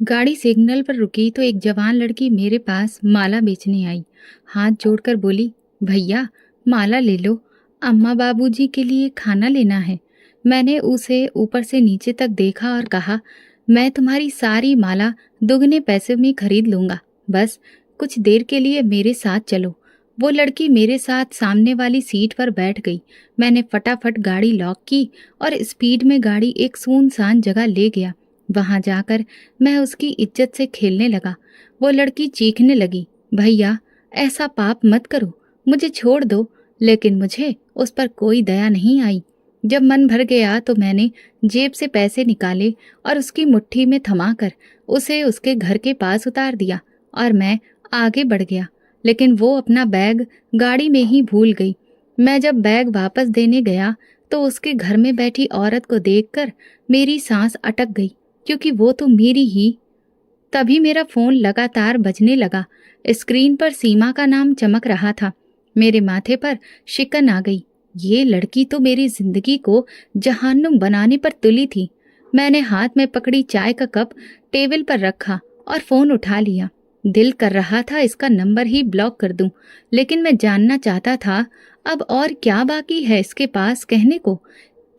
गाड़ी सिग्नल पर रुकी तो एक जवान लड़की मेरे पास माला बेचने आई। हाथ जोड़कर बोली, भैया माला ले लो, अम्मा बाबूजी के लिए खाना लेना है। मैंने उसे ऊपर से नीचे तक देखा और कहा, मैं तुम्हारी सारी माला दुगने पैसे में खरीद लूंगा, बस कुछ देर के लिए मेरे साथ चलो। वो लड़की मेरे साथ सामने वाली सीट पर बैठ गई। मैंने फटाफट गाड़ी लॉक की और स्पीड में गाड़ी एक सुनसान जगह ले गया। वहां जाकर मैं उसकी इज्जत से खेलने लगा। वो लड़की चीखने लगी, भैया ऐसा पाप मत करो, मुझे छोड़ दो। लेकिन मुझे उस पर कोई दया नहीं आई। जब मन भर गया तो मैंने जेब से पैसे निकाले और उसकी मुट्ठी में थमाकर उसे उसके घर के पास उतार दिया और मैं आगे बढ़ गया। लेकिन वो अपना बैग गाड़ी में ही भूल गई। मैं जब बैग वापस देने गया तो उसके घर में बैठी औरत को देखकर मेरी सांस अटक गई, क्योंकि वो तो मेरी ही। तभी मेरा फोन लगातार बजने लगा। स्क्रीन पर सीमा का नाम चमक रहा था। मेरे माथे पर शिकन आ गई। ये लड़की तो मेरी जिंदगी को जहन्नुम बनाने पर तुली थी। मैंने हाथ में पकड़ी चाय का कप टेबल पर रखा और फोन उठा लिया। दिल कर रहा था इसका नंबर ही ब्लॉक कर दूं, लेकिन मैं जानना चाहता था अब और क्या बाकी है इसके पास कहने को।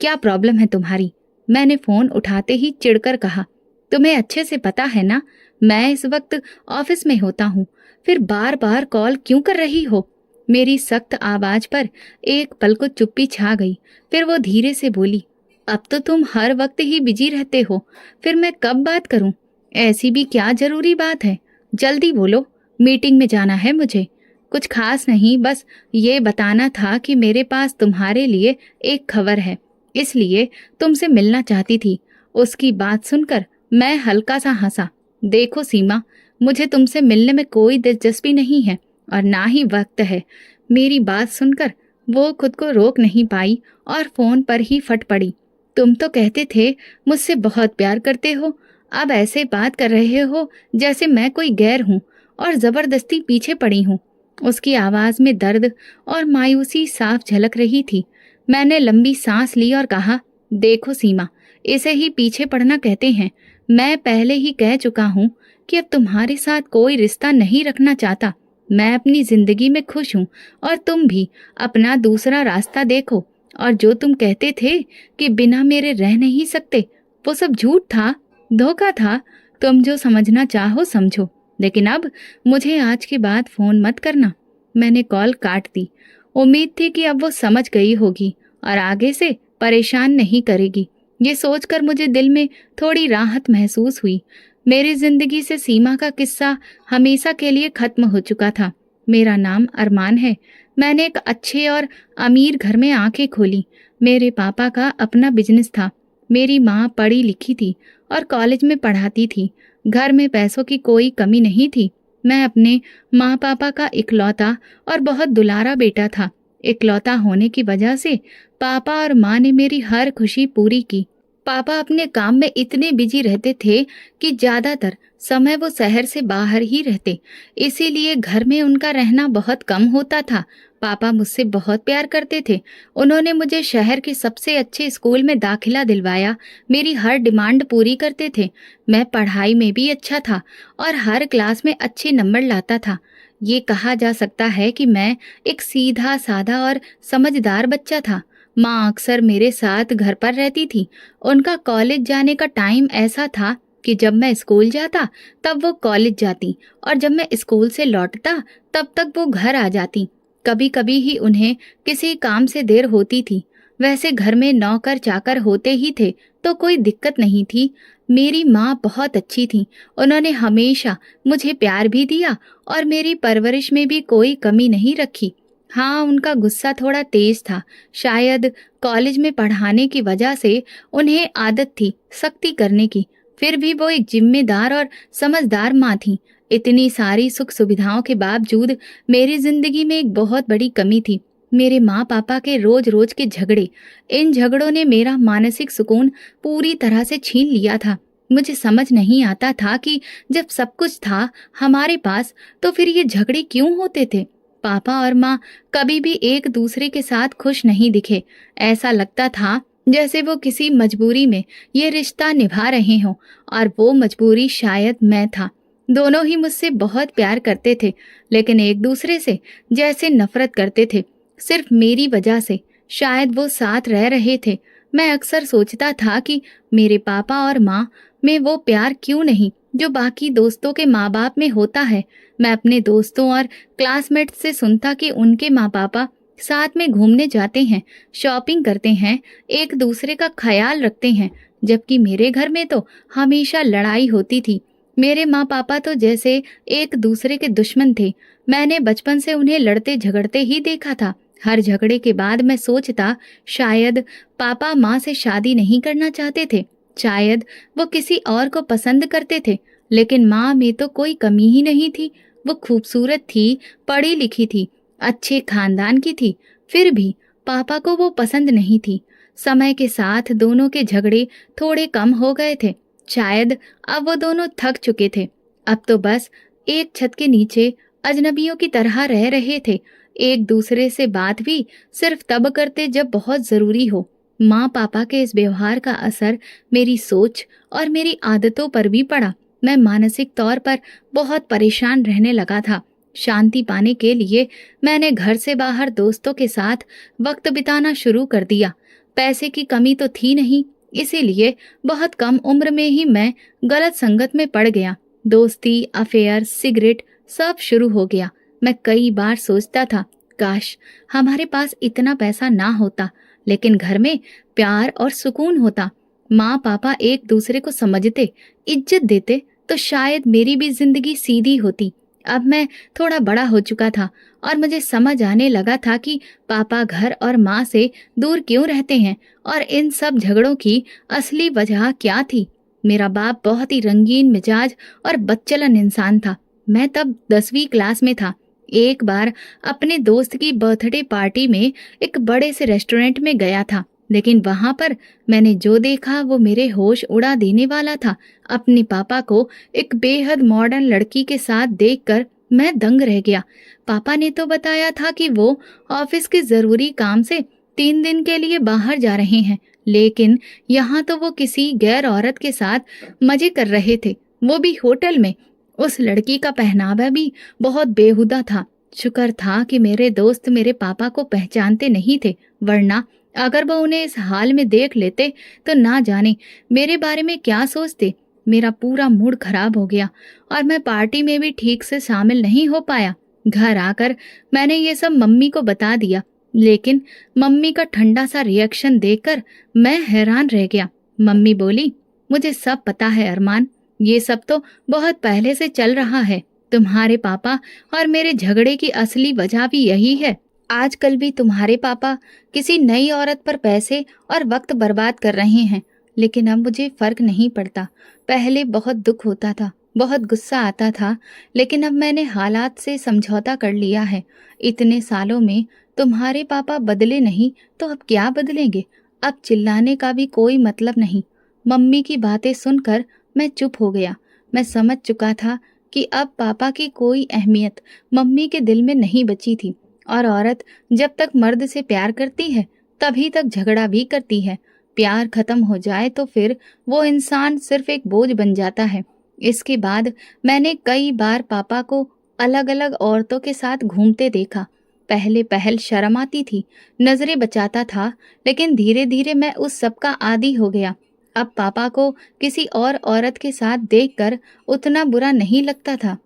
क्या प्रॉब्लम है तुम्हारी? मैंने फोन उठाते ही चिढ़कर कहा, तुम्हें अच्छे से पता है ना मैं इस वक्त ऑफिस में होता हूँ, फिर बार बार कॉल क्यों कर रही हो? मेरी सख्त आवाज पर एक पल को चुप्पी छा गई। फिर वो धीरे से बोली, अब तो तुम हर वक्त ही बिजी रहते हो, फिर मैं कब बात करूं? ऐसी भी क्या जरूरी बात है? जल्दी बोलो, मीटिंग में जाना है मुझे। कुछ खास नहीं, बस ये बताना था कि मेरे पास तुम्हारे लिए एक खबर है, इसलिए तुमसे मिलना चाहती थी। उसकी बात सुनकर मैं हल्का सा हंसा। देखो सीमा, मुझे तुमसे मिलने में कोई दिलचस्पी नहीं है और ना ही वक्त है। मेरी बात सुनकर वो खुद को रोक नहीं पाई और फोन पर ही फट पड़ी। तुम तो कहते थे मुझसे बहुत प्यार करते हो, अब ऐसे बात कर रहे हो जैसे मैं कोई गैर हूँ और जबरदस्ती पीछे पड़ी हूँ। उसकी आवाज में दर्द और मायूसी साफ झलक रही थी। मैंने लंबी सांस ली और कहा, देखो सीमा, इसे ही पीछे पड़ना कहते हैं। मैं पहले ही कह चुका हूँ कि अब तुम्हारे साथ कोई रिश्ता नहीं रखना चाहता। मैं अपनी जिंदगी में खुश हूँ और तुम भी अपना दूसरा रास्ता देखो। और जो तुम कहते थे कि बिना मेरे रह नहीं सकते, वो सब झूठ था, धोखा था। तुम जो समझना चाहो समझो, लेकिन अब मुझे आज के बाद फोन मत करना। मैंने कॉल काट दी। उम्मीद थी कि अब वो समझ गई होगी और आगे से परेशान नहीं करेगी। ये सोचकर मुझे दिल में थोड़ी राहत महसूस हुई। मेरी जिंदगी से सीमा का किस्सा हमेशा के लिए खत्म हो चुका था। मेरा नाम अरमान है। मैंने एक अच्छे और अमीर घर में आंखें खोली। मेरे पापा का अपना बिजनेस था। मेरी माँ पढ़ी लिखी थी और कॉलेज में पढ़ाती थी। घर में पैसों की कोई कमी नहीं थी। मैं अपने माँ पापा का इकलौता और बहुत दुलारा बेटा था। इकलौता होने की वजह से पापा और माँ ने मेरी हर खुशी पूरी की। पापा अपने काम में इतने बिजी रहते थे कि ज्यादातर समय वो शहर से बाहर ही रहते, इसीलिए घर में उनका रहना बहुत कम होता था। पापा मुझसे बहुत प्यार करते थे। उन्होंने मुझे शहर के सबसे अच्छे स्कूल में दाखिला दिलवाया, मेरी हर डिमांड पूरी करते थे। मैं पढ़ाई में भी अच्छा था और हर क्लास में अच्छे नंबर लाता था। ये कहा जा सकता है कि मैं एक सीधा साधा और समझदार बच्चा था। माँ अक्सर मेरे साथ घर पर रहती थी। उनका कॉलेज जाने का टाइम ऐसा था कि जब मैं स्कूल जाता तब वो कॉलेज जाती और जब मैं स्कूल से लौटता तब तक वो घर आ जाती। कभी कभी ही उन्हें किसी काम से देर होती थी। वैसे घर में नौकर चाकर होते ही थे तो कोई दिक्कत नहीं थी। मेरी माँ बहुत अच्छी थी। उन्होंने हमेशा मुझे प्यार भी दिया और मेरी परवरिश में भी कोई कमी नहीं रखी। हाँ, उनका गुस्सा थोड़ा तेज था। शायद कॉलेज में पढ़ाने की वजह से उन्हें आदत थी सख्ती करने की। फिर भी वो एक जिम्मेदार और समझदार माँ थी। इतनी सारी सुख सुविधाओं के बावजूद मेरी जिंदगी में एक बहुत बड़ी कमी थी, मेरे माँ पापा के रोज रोज के झगड़े। इन झगड़ों ने मेरा मानसिक सुकून पूरी तरह से छीन लिया था। मुझे समझ नहीं आता था कि जब सब कुछ था हमारे पास तो फिर ये झगड़े क्यों होते थे। पापा और माँ कभी भी एक दूसरे के साथ खुश नहीं दिखे। ऐसा लगता था जैसे वो किसी मजबूरी में ये रिश्ता निभा रहे हों, और वो मजबूरी शायद मैं था। दोनों ही मुझसे बहुत प्यार करते थे, लेकिन एक दूसरे से जैसे नफरत करते थे, सिर्फ मेरी वजह से। शायद वो साथ रह रहे थे। मैं अक्सर सोचता था कि मेरे पापा और माँ में वो प्यार क्यों नहीं जो बाकी दोस्तों के माँ बाप में होता है। मैं अपने दोस्तों और क्लासमेट्स से सुनता कि उनके माँ पापा साथ में घूमने जाते हैं, शॉपिंग करते हैं, एक दूसरे का ख्याल रखते हैं, जबकि मेरे घर में तो हमेशा लड़ाई होती थी। मेरे माँ पापा तो जैसे एक दूसरे के दुश्मन थे। मैंने बचपन से उन्हें लड़ते झगड़ते ही देखा था। हर झगड़े के बाद मैं सोचता, शायद पापा माँ से शादी नहीं करना चाहते थे, शायद वो किसी और को पसंद करते थे। लेकिन माँ में तो कोई कमी ही नहीं थी। वो खूबसूरत थी, पढ़ी लिखी थी, अच्छे खानदान की थी, फिर भी पापा को वो पसंद नहीं थी। समय के साथ दोनों के झगड़े थोड़े कम हो गए थे। शायद अब वो दोनों थक चुके थे। अब तो बस एक छत के नीचे अजनबियों की तरह रह रहे थे। एक दूसरे से बात भी सिर्फ तब करते जब बहुत जरूरी हो। माँ पापा के इस व्यवहार का असर मेरी सोच और मेरी आदतों पर भी पड़ा। मैं मानसिक तौर पर बहुत परेशान रहने लगा था। शांति पाने के लिए मैंने घर से बाहर दोस्तों के साथ वक्त बिताना शुरू कर दिया। पैसे की कमी तो थी नहीं, इसीलिए बहुत कम उम्र में ही मैं गलत संगत में पड़ गया। दोस्ती, अफेयर, सिगरेट सब शुरू हो गया। मैं कई बार सोचता था, काश हमारे पास इतना पैसा ना होता, लेकिन घर में प्यार और सुकून होता। माँ पापा एक दूसरे को समझते, इज्जत देते, तो शायद मेरी भी जिंदगी सीधी होती। अब मैं थोड़ा बड़ा हो चुका था और मुझे समझ आने लगा था कि पापा घर और माँ से दूर क्यों रहते हैं और इन सब झगड़ों की असली वजह क्या थी। मेरा बाप बहुत ही रंगीन मिजाज और बदचलन इंसान था। मैं तब 10वीं क्लास में था। एक बार अपने दोस्त की बर्थडे पार्टी में एक बड़े से रेस्टोरेंट में गया था, लेकिन वहां पर मैंने जो देखा वो मेरे होश उड़ा देने वाला था। अपने पापा को एक बेहद मॉडर्न लड़की के साथ देखकर मैं दंग रह गया। पापा ने तो बताया था कि वो ऑफिस के जरूरी काम से 3 दिन के लिए बाहर जा रहे हैं, लेकिन यहाँ तो वो किसी गैर औरत के साथ मजे कर रहे थे, वो भी होटल में। उस लड़की का पहनावा भी बहुत बेहुदा था। शुक्र था कि मेरे दोस्त मेरे पापा को पहचानते नहीं थे, वरना अगर वो उन्हें इस हाल में देख लेते तो ना जाने मेरे बारे में क्या सोचते। मेरा पूरा मूड खराब हो गया और मैं पार्टी में भी ठीक से शामिल नहीं हो पाया। घर आकर मैंने ये सब मम्मी को बता दिया, लेकिन मम्मी का ठंडा सा रिएक्शन देखकर मैं हैरान रह गया। मम्मी बोली, मुझे सब पता है अरमान, ये सब तो बहुत पहले से चल रहा है। तुम्हारे पापा और मेरे झगड़े की असली वजह भी यही है। आजकल भी तुम्हारे पापा किसी नई औरत पर पैसे और वक्त बर्बाद कर रहे हैं, लेकिन अब मुझे फर्क नहीं पड़ता। पहले बहुत दुख होता था, बहुत गुस्सा आता था, लेकिन अब मैंने हालात से समझौता कर लिया है। इतने सालों में तुम्हारे पापा बदले नहीं तो अब क्या बदलेंगे। अब चिल्लाने का भी कोई मतलब नहीं। मम्मी की बातें सुनकर मैं चुप हो गया। मैं समझ चुका था कि अब पापा की कोई अहमियत मम्मी के दिल में नहीं बची थी, और औरत जब तक मर्द से प्यार करती है तभी तक झगड़ा भी करती है। प्यार खत्म हो जाए तो फिर वो इंसान सिर्फ एक बोझ बन जाता है। इसके बाद मैंने कई बार पापा को अलग अलग औरतों के साथ घूमते देखा। पहले पहल शर्म आती थी, नजरें बचाता था, लेकिन धीरे धीरे मैं उस सब का आदी हो गया। अब पापा को किसी और औरत के साथ देखकर उतना बुरा नहीं लगता था,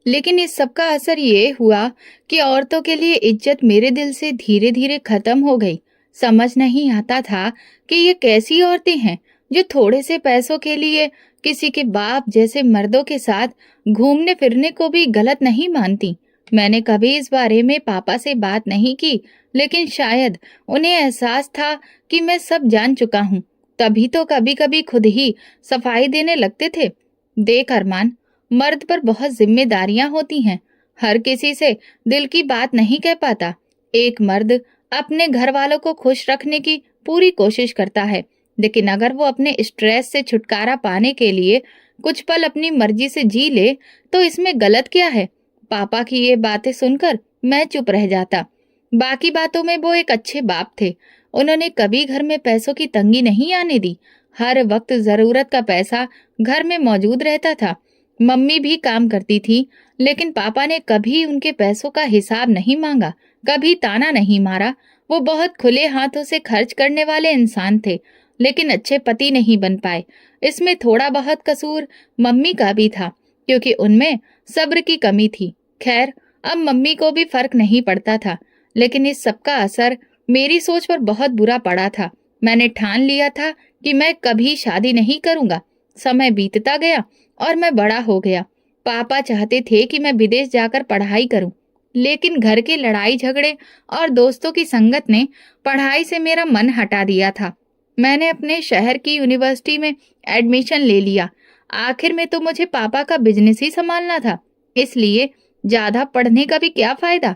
लेकिन इस सब का असर ये हुआ कि औरतों के लिए इज्जत मेरे दिल से धीरे धीरे खत्म हो गई। समझ नहीं आता था कि ये कैसी औरतें हैं जो थोड़े से पैसों के लिए किसी के बाप जैसे मर्दों के साथ घूमने फिरने को भी गलत नहीं मानती। मैंने कभी इस बारे में पापा से बात नहीं की, लेकिन शायद उन्हें एहसास था कि मैं सब जान चुका हूँ, तभी तो कभी कभी खुद ही सफाई देने लगते थे। देख अरमान, मर्द पर बहुत जिम्मेदारियां होती हैं। हर किसी से दिल की बात नहीं कह पाता। एक मर्द अपने घर वालों को खुश रखने की पूरी कोशिश करता है, लेकिन अगर वो अपने स्ट्रेस से छुटकारा पाने के लिए कुछ पल अपनी मर्जी से जी ले तो इसमें गलत क्या है। पापा की ये बातें सुनकर मैं चुप रह जाता। बाकी बातों में वो एक अच्छे बाप थे। उन्होंने कभी घर में पैसों की तंगी नहीं आने दी। हर वक्त जरूरत का पैसा घर में मौजूद रहता था। मम्मी भी काम करती थी, लेकिन पापा ने कभी उनके पैसों का हिसाब नहीं मांगा, कभी ताना नहीं मारा। वो बहुत खुले हाथों से खर्च करने वाले इंसान थे, लेकिन अच्छे पति नहीं बन पाए। इसमें थोड़ा बहुत कसूर मम्मी का भी था, क्योंकि उनमें सब्र की कमी थी। खैर, अब मम्मी को भी फर्क नहीं पड़ता था, लेकिन इस सबका असर मेरी सोच पर बहुत बुरा पड़ा था। मैंने ठान लिया था कि मैं कभी शादी नहीं करूंगा। समय बीतता गया और मैं बड़ा हो गया। पापा चाहते थे कि मैं विदेश जाकर पढ़ाई करूं, लेकिन घर के लड़ाई झगड़े और दोस्तों की संगत ने पढ़ाई से मेरा मन हटा दिया था। मैंने अपने शहर की यूनिवर्सिटी में एडमिशन ले लिया। आखिर में तो मुझे पापा का बिजनेस ही संभालना था, इसलिए ज्यादा पढ़ने का भी क्या फायदा।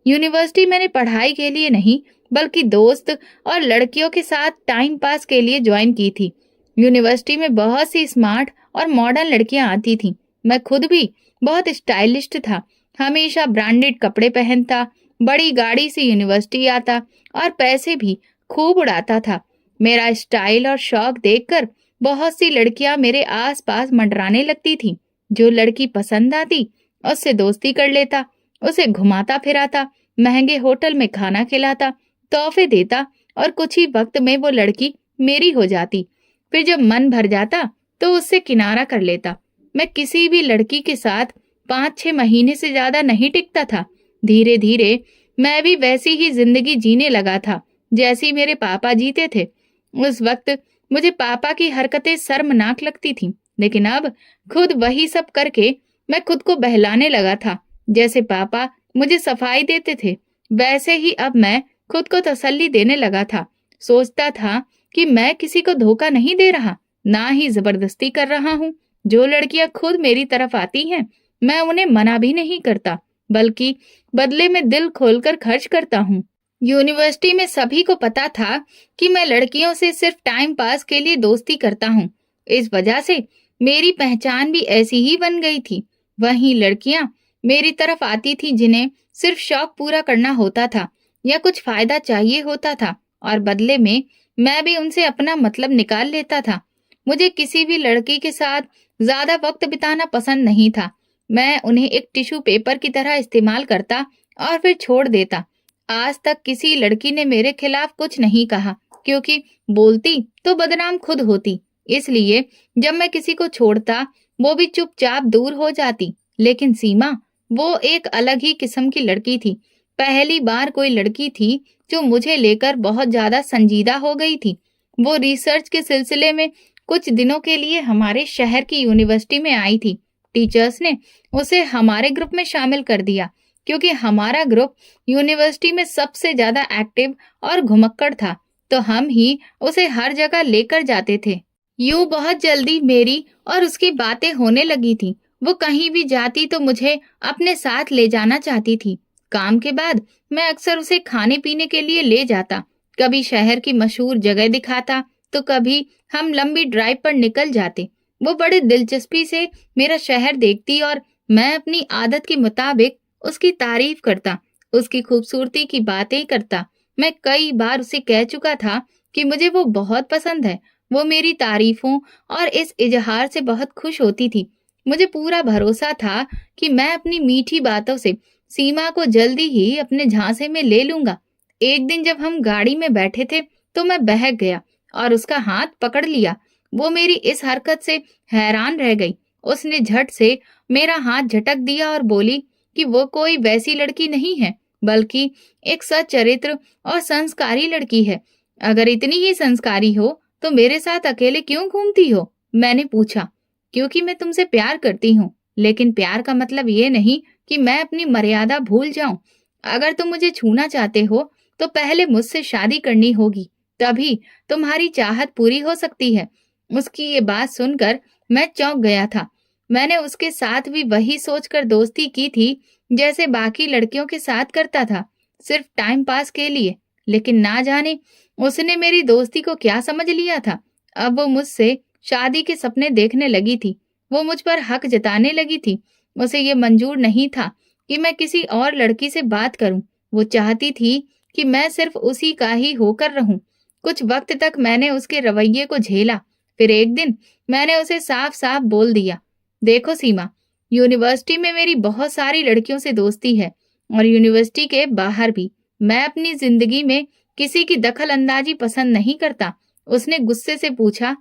यूनिवर्सिटी मैंने पढ़ाई के लिए नहीं, बल्कि दोस्त और लड़कियों के साथ टाइम पास के लिए ज्वाइन की थी। यूनिवर्सिटी में बहुत सी स्मार्ट और मॉडर्न लड़कियां आती थीं। मैं खुद भी बहुत स्टाइलिस्ट था, हमेशा ब्रांडेड कपड़े पहनता, बड़ी गाड़ी से यूनिवर्सिटी आता और पैसे भी खूब उड़ाता था। मेरा स्टाइल और शौक देखकर बहुत सी लड़कियां मेरे आसपास मंडराने लगती थीं। जो लड़की पसंद आती उससे दोस्ती कर लेता, उसे घुमाता फिराता, महंगे होटल में खाना खिलाता, तोहफे देता और कुछ ही वक्त में वो लड़की मेरी हो जाती। फिर जब मन भर जाता तो उससे किनारा कर लेता। मैं किसी भी लड़की के साथ 5-6 महीने से ज्यादा नहीं टिकता था। धीरे धीरे मैं भी वैसी ही जिंदगी जीने लगा था जैसी मेरे पापा जीते थे। उस वक्त मुझे पापा की हरकतें शर्मनाक लगती थीं, लेकिन अब खुद वही सब करके मैं खुद को बहलाने लगा था। जैसे पापा मुझे सफाई देते थे, वैसे ही अब मैं खुद को तसल्ली देने लगा था। सोचता था कि मैं किसी को धोखा नहीं दे रहा, ना ही जबरदस्ती कर रहा हूँ। जो लड़कियां खुद मेरी तरफ आती हैं, मैं उन्हें मना भी नहीं करता, बल्कि बदले में दिल खोलकर खर्च करता हूँ। यूनिवर्सिटी में सभी को पता था कि मैं लड़कियों से सिर्फ टाइम पास के लिए दोस्ती करता हूँ। इस वजह से मेरी पहचान भी ऐसी ही बन गई थी। वहीं लड़कियां मेरी तरफ आती थी जिन्हें सिर्फ शौक पूरा करना होता था या कुछ फायदा चाहिए होता था, और बदले में मैं भी उनसे अपना मतलब निकाल लेता था। मुझे किसी भी लड़की के साथ ज्यादा वक्त बिताना पसंद नहीं था। मैं उन्हें एक टिश्यू पेपर की तरह इस्तेमाल करता और फिर छोड़ देता। आज तक किसी लड़की ने मेरे खिलाफ कुछ नहीं कहा, क्योंकि बोलती तो बदनाम खुद होती। इसलिए जब मैं किसी को छोड़ता, वो भी चुपचाप दूर हो जाती। लेकिन सीमा, वो एक अलग ही किस्म की लड़की थी। पहली बार कोई लड़की थी जो मुझे लेकर बहुत ज्यादा संजीदा हो गई थी। वो रिसर्च के सिलसिले में कुछ दिनों के लिए हमारे शहर की यूनिवर्सिटी में आई थी। टीचर्स ने उसे हमारे ग्रुप में शामिल कर दिया, क्योंकि हमारा ग्रुप यूनिवर्सिटी में सबसे ज्यादा एक्टिव और घुमक्कड़ था, तो हम ही उसे हर जगह लेकर जाते थे। यूं बहुत जल्दी मेरी और उसकी बातें होने लगी थी। वो कहीं भी जाती तो मुझे अपने साथ ले जाना चाहती थी। काम के बाद मैं अक्सर उसे खाने पीने के लिए ले जाता, कभी शहर की मशहूर जगह दिखाता, तो कभी हम लंबी ड्राइव पर निकल जाते। वो बड़े दिलचस्पी से मेरा शहर देखती और मैं अपनी आदत के मुताबिक उसकी तारीफ करता, उसकी खूबसूरती की बातें करता। मैं कई बार उसे कह चुका था कि मुझे वो बहुत पसंद है। वो मेरी तारीफों और इस इजहार से बहुत खुश होती थी। मुझे पूरा भरोसा था कि मैं अपनी मीठी बातों से सीमा को जल्दी ही अपने झांसे में ले लूंगा। एक दिन जब हम गाड़ी में बैठे थे तो मैं बहक गया और उसका हाथ पकड़ लिया। वो मेरी इस हरकत से हैरान रह गई। उसने झट से मेरा हाथ झटक दिया और बोली कि वो कोई वैसी लड़की नहीं है, बल्कि एक सच्चरित्र और संस्कारी लड़की है। अगर इतनी ही संस्कारी हो तो मेरे साथ अकेले क्यों घूमती हो? मैंने पूछा। क्योंकि मैं तुमसे प्यार करती हूँ, लेकिन प्यार का मतलब ये नहीं कि मैं अपनी मर्यादा भूल जाऊं। अगर तुम मुझे छूना चाहते हो तो पहले मुझसे शादी करनी होगी, तभी तुम्हारी चाहत पूरी हो सकती है। उसकी ये बात सुनकर मैं चौंक गया था। मैंने उसके साथ भी वही सोचकर दोस्ती की थी जैसे बाकी लड़कियों के साथ करता था, सिर्फ टाइम पास के लिए। लेकिन ना जाने उसने मेरी दोस्ती को क्या समझ लिया था। अब वो मुझसे शादी के सपने देखने लगी थी। वो मुझ पर हक जताने लगी थी। उसे ये मंजूर नहीं था कि मैं किसी और लड़की से बात करूं। वो चाहती थी कि मैं सिर्फ उसी का ही होकर रहूं। कुछ वक्त तक मैंने उसके रवैये को झेला। फिर एक दिन मैंने उसे साफ साफ बोल दिया, देखो सीमा, यूनिवर्सिटी में मेरी बहुत सारी लड़कियों से दोस्ती है और यूनिवर्सिटी के बाहर भी। मैं अपनी जिंदगी में किसी की दखल अंदाजी पसंद नहीं करता। उसने गुस्से से पूछा,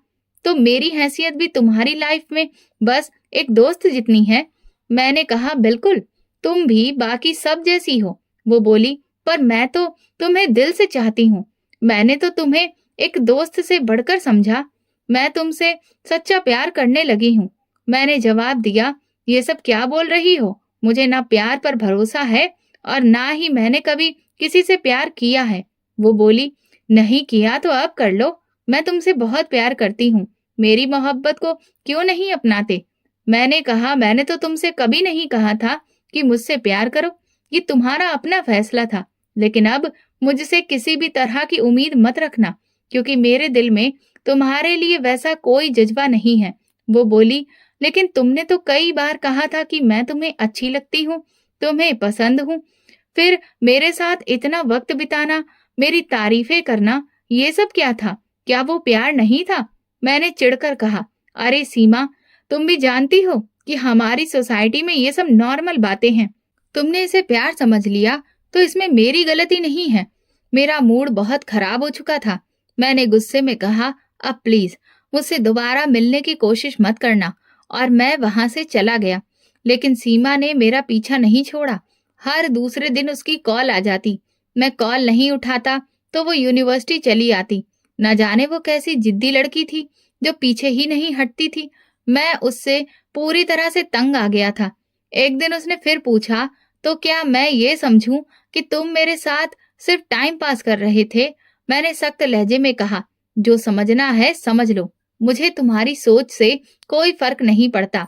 तो मेरी हैसियत भी तुम्हारी लाइफ में बस एक दोस्त जितनी है? मैंने कहा, बिल्कुल, तुम भी बाकी सब जैसी हो। वो बोली, पर मैं तो तुम्हें दिल से चाहती हूँ। मैंने तो तुम्हें एक दोस्त से बढ़कर समझा। मैं तुमसे सच्चा प्यार करने लगी हूँ। मैंने जवाब दिया, ये सब क्या बोल रही हो? मुझे ना प्यार पर भरोसा है और ना ही मैंने कभी किसी से प्यार किया है। वो बोली, नहीं किया तो अब कर लो। मैं तुमसे बहुत प्यार करती हूँ। मेरी मोहब्बत को क्यों नहीं अपनाते? मैंने कहा, मैंने तो तुमसे कभी नहीं कहा था कि मुझसे प्यार करो। ये तुम्हारा अपना फैसला था। लेकिन अब मुझसे किसी भी तरह की उम्मीद मत रखना, क्योंकि मेरे दिल में तुम्हारे लिए वैसा कोई जज्बा नहीं है। वो बोली, लेकिन तुमने तो कई बार कहा था कि मैं तुम्हें अच्छी लगती हूँ, तुम्हें पसंद हूँ। फिर मेरे साथ इतना वक्त बिताना, मेरी तारीफें करना, ये सब क्या था? क्या वो प्यार नहीं था? मैंने चिढ़कर कहा, अरे सीमा, तुम भी जानती हो कि हमारी सोसाइटी में ये सब नॉर्मल बातें हैं। तुमने इसे प्यार समझ लिया तो इसमें मेरी गलती नहीं है। मेरा मूड बहुत खराब हो चुका था। मैंने गुस्से में कहा, अब प्लीज मुझसे दोबारा मिलने की कोशिश मत करना, और मैं वहां से चला गया। लेकिन सीमा ने मेरा पीछा नहीं छोड़ा। हर दूसरे दिन उसकी कॉल आ जाती। मैं कॉल नहीं उठाता तो वो यूनिवर्सिटी चली आती। न जाने वो कैसी जिद्दी लड़की थी जो पीछे ही नहीं हटती थी। मैं उससे पूरी तरह से तंग आ गया था। एक दिन उसने फिर पूछा, तो क्या मैं ये समझूं कि तुम मेरे साथ सिर्फ टाइम पास कर रहे थे? मैंने सख्त लहजे में कहा, जो समझना है समझ लो। मुझे तुम्हारी सोच से कोई फर्क नहीं पड़ता।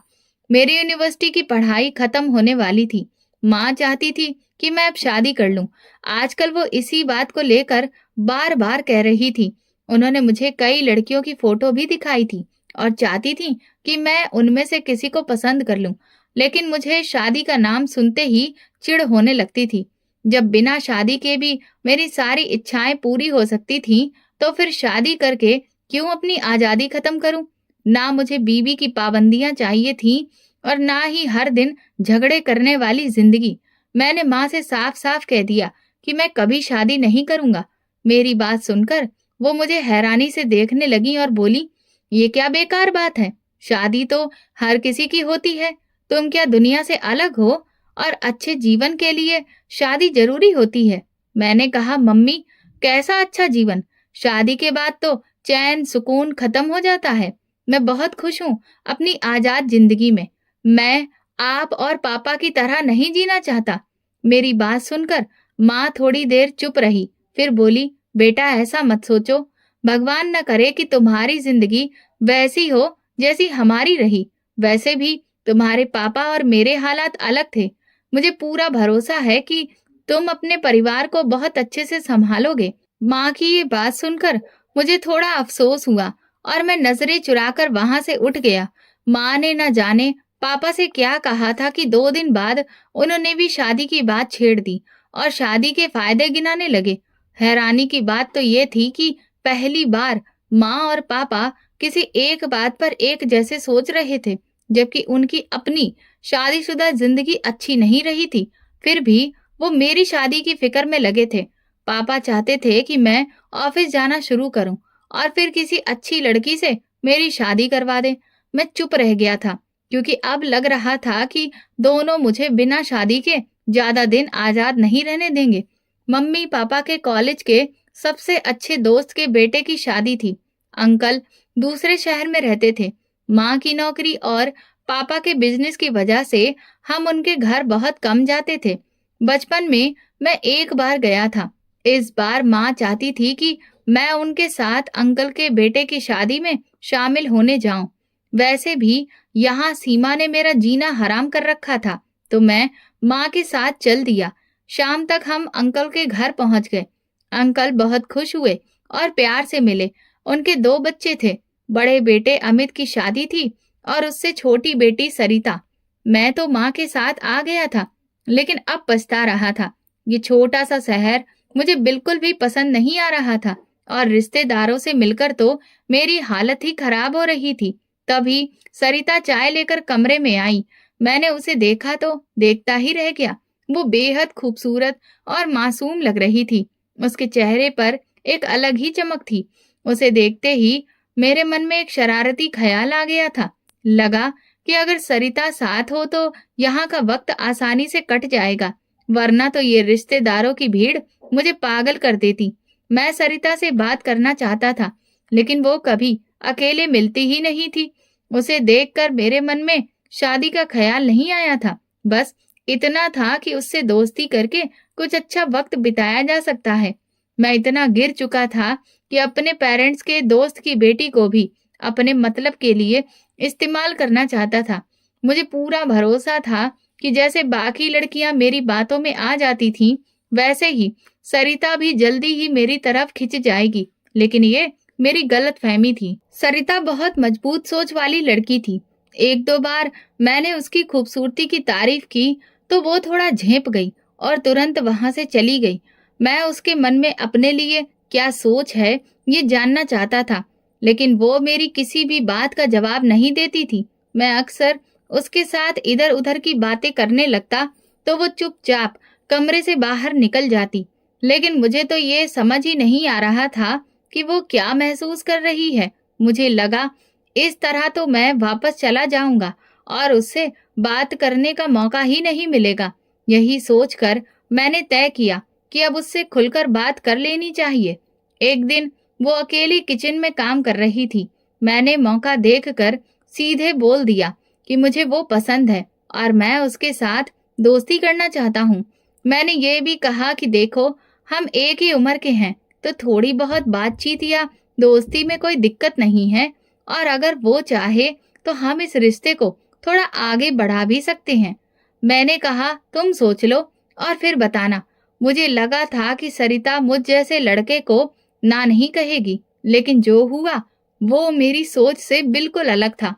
मेरी यूनिवर्सिटी की पढ़ाई खत्म होने वाली थी। माँ चाहती थी कि मैं अब शादी कर लूं। आजकल वो इसी बात को लेकर बार बार कह रही थी। उन्होंने मुझे कई लड़कियों की फोटो भी दिखाई थी और चाहती थी कि मैं उनमें से किसी को पसंद कर लूं। लेकिन मुझे शादी का नाम सुनते ही चिढ़ होने लगती थी। जब बिना शादी के भी मेरी सारी इच्छाएं पूरी हो सकती थीं, तो फिर शादी करके क्यों अपनी आजादी खत्म करूं? ना मुझे बीवी की पाबंदियां चाहिए थीं और ना ही हर दिन झगड़े करने वाली जिंदगी। मैंने माँ से साफ साफ कह दिया कि मैं कभी शादी नहीं करूंगा। मेरी बात सुनकर वो मुझे हैरानी से देखने लगी और बोली, ये क्या बेकार बात है? शादी तो हर किसी की होती है। तुम क्या दुनिया से अलग हो? और अच्छे जीवन के लिए शादी जरूरी होती है। मैंने कहा, मम्मी, कैसा अच्छा जीवन? शादी के बाद तो चैन सुकून खत्म हो जाता है। मैं बहुत खुश हूँ अपनी आजाद जिंदगी में। मैं आप और पापा की तरह नहीं जीना चाहता। मेरी बात सुनकर माँ थोड़ी देर चुप रही, फिर बोली, बेटा ऐसा मत सोचो। भगवान न करे कि तुम्हारी जिंदगी वैसी हो जैसी हमारी रही। वैसे भी तुम्हारे पापा और मेरे हालात अलग थे। मुझे पूरा भरोसा है कि तुम अपने परिवार को बहुत अच्छे से संभालोगे। माँ की ये बात सुनकर मुझे थोड़ा अफसोस हुआ और मैं नजरें चुराकर वहां से उठ गया। माँ ने न जाने पापा से क्या कहा था कि 2 दिन बाद उन्होंने भी शादी की बात छेड़ दी और शादी के फायदे गिनाने लगे। हैरानी की बात तो ये थी कि पहली बार माँ और पापा किसी एक बात पर एक जैसे सोच रहे थे, जबकि उनकी अपनी शादीशुदा जिंदगी अच्छी नहीं रही थी। फिर भी वो मेरी शादी की फिक्र में लगे थे। पापा चाहते थे कि मैं ऑफिस जाना शुरू करूं और फिर किसी अच्छी लड़की से मेरी शादी करवा दें। मैं चुप रह गया था, क्योंकि अब लग रहा था कि दोनों मुझे बिना शादी के ज्यादा दिन आजाद नहीं रहने देंगे। मम्मी पापा के कॉलेज के सबसे अच्छे दोस्त के बेटे की शादी थी। अंकल दूसरे शहर में रहते थे। माँ की नौकरी और पापा के बिजनेस की वजह से हम उनके घर बहुत कम जाते थे। बचपन में मैं एक बार गया था। इस बार माँ चाहती थी कि मैं उनके साथ अंकल के बेटे की शादी में शामिल होने जाऊं। वैसे भी यहाँ सीमा ने मेरा जीना हराम कर रखा था, तो मैं माँ के साथ चल दिया। शाम तक हम अंकल के घर पहुंच गए। अंकल बहुत खुश हुए और प्यार से मिले। उनके 2 बच्चे थे। बड़े बेटे अमित की शादी थी और उससे छोटी बेटी सरिता। मैं तो माँ के साथ आ गया था, लेकिन अब पछता रहा था। ये छोटा सा शहर मुझे बिल्कुल भी पसंद नहीं आ रहा था और रिश्तेदारों से मिलकर तो मेरी हालत ही खराब हो रही थी। तभी सरिता चाय लेकर कमरे में आई। मैंने उसे देखा तो देखता ही रह गया। वो बेहद खूबसूरत और मासूम लग रही थी। उसके चेहरे पर एक अलग ही चमक थी। उसे देखते ही मेरे मन में एक शरारती ख्याल आ गया था। लगा कि अगर सरिता साथ हो तो यहाँ का वक्त आसानी से कट जाएगा, वरना तो ये रिश्तेदारों की भीड़ मुझे पागल कर देती। मैं सरिता से बात करना चाहता था, लेकिन वो कभी अकेले मिलती ही नहीं थी। उसे देखकर मेरे मन में शादी का ख्याल नहीं आया था। बस इतना था कि उससे दोस्ती करके कुछ अच्छा वक्त बिताया जा सकता है। मैं इतना गिर चुका था कि अपने पेरेंट्स के दोस्त की बेटी को भी अपने मतलब के लिए इस्तेमाल करना चाहता था। मुझे पूरा भरोसा था कि जैसे बाकी लड़कियां मेरी बातों में आ जाती थीं, वैसे ही सरिता भी जल्दी ही मेरी तरफ खिंच जाएगी। लेकिन ये मेरी गलतफहमी थी। सरिता बहुत मजबूत सोच वाली लड़की थी। एक दो बार मैंने उसकी खूबसूरती की तारीफ की तो वो थोड़ा झेंप गई और तुरंत वहां से चली गई। मैं उसके मन में अपने लिए क्या सोच है ये जानना चाहता था, लेकिन वो मेरी किसी भी बात का जवाब नहीं देती थी। मैं अक्सर उसके साथ इधर उधर की बातें करने लगता तो वो चुपचाप कमरे से बाहर निकल जाती। लेकिन मुझे तो ये समझ ही नहीं आ रहा था कि वो क्या महसूस कर रही है। मुझे लगा इस तरह तो मैं वापस चला जाऊंगा और उससे बात करने का मौका ही नहीं मिलेगा। यही सोचकर मैंने तय किया कि अब उससे खुलकर बात कर लेनी चाहिए। एक दिन वो अकेली किचन में काम कर रही थी। मैंने मौका देखकर सीधे बोल दिया कि मुझे वो पसंद है और मैं उसके साथ दोस्ती करना चाहता हूँ। मैंने ये भी कहा कि देखो, हम एक ही उम्र के हैं, तो थोड़ी बहुत बातचीत या दोस्ती में कोई दिक्कत नहीं है और अगर वो चाहे तो हम इस रिश्ते को थोड़ा आगे बढ़ा भी सकते हैं। मैंने कहा तुम सोच लो और फिर बताना। मुझे लगा था कि सरिता मुझ जैसे लड़के को ना नहीं कहेगी, लेकिन जो हुआ वो मेरी सोच से बिल्कुल अलग था।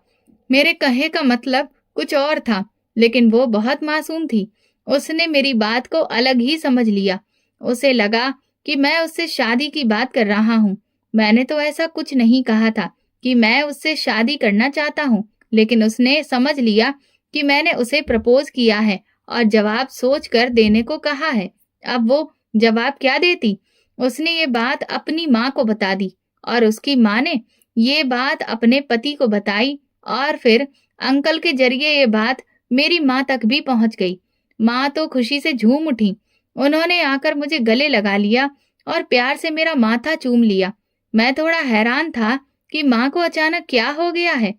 मेरे कहे का मतलब कुछ और था, लेकिन वो बहुत मासूम थी। उसने मेरी बात को अलग ही समझ लिया। उसे लगा कि मैं उससे शादी की बात कर रहा हूँ। मैंने तो ऐसा कुछ नहीं कहा था कि मैं उससे शादी करना चाहता हूँ, लेकिन उसने समझ लिया कि मैंने उसे प्रपोज किया है और जवाब सोच कर देने को कहा है। अब वो जवाब क्या देती? उसने ये बात अपनी माँ को बता दी और उसकी माँ ने ये बात अपने पति को बताई और फिर अंकल के जरिए ये बात मेरी माँ तक भी पहुंच गई। माँ तो खुशी से झूम उठी। उन्होंने आकर मुझे गले लगा लिया और प्यार से मेरा माथा चूम लिया। मैं थोड़ा हैरान था कि माँ को अचानक क्या हो गया है।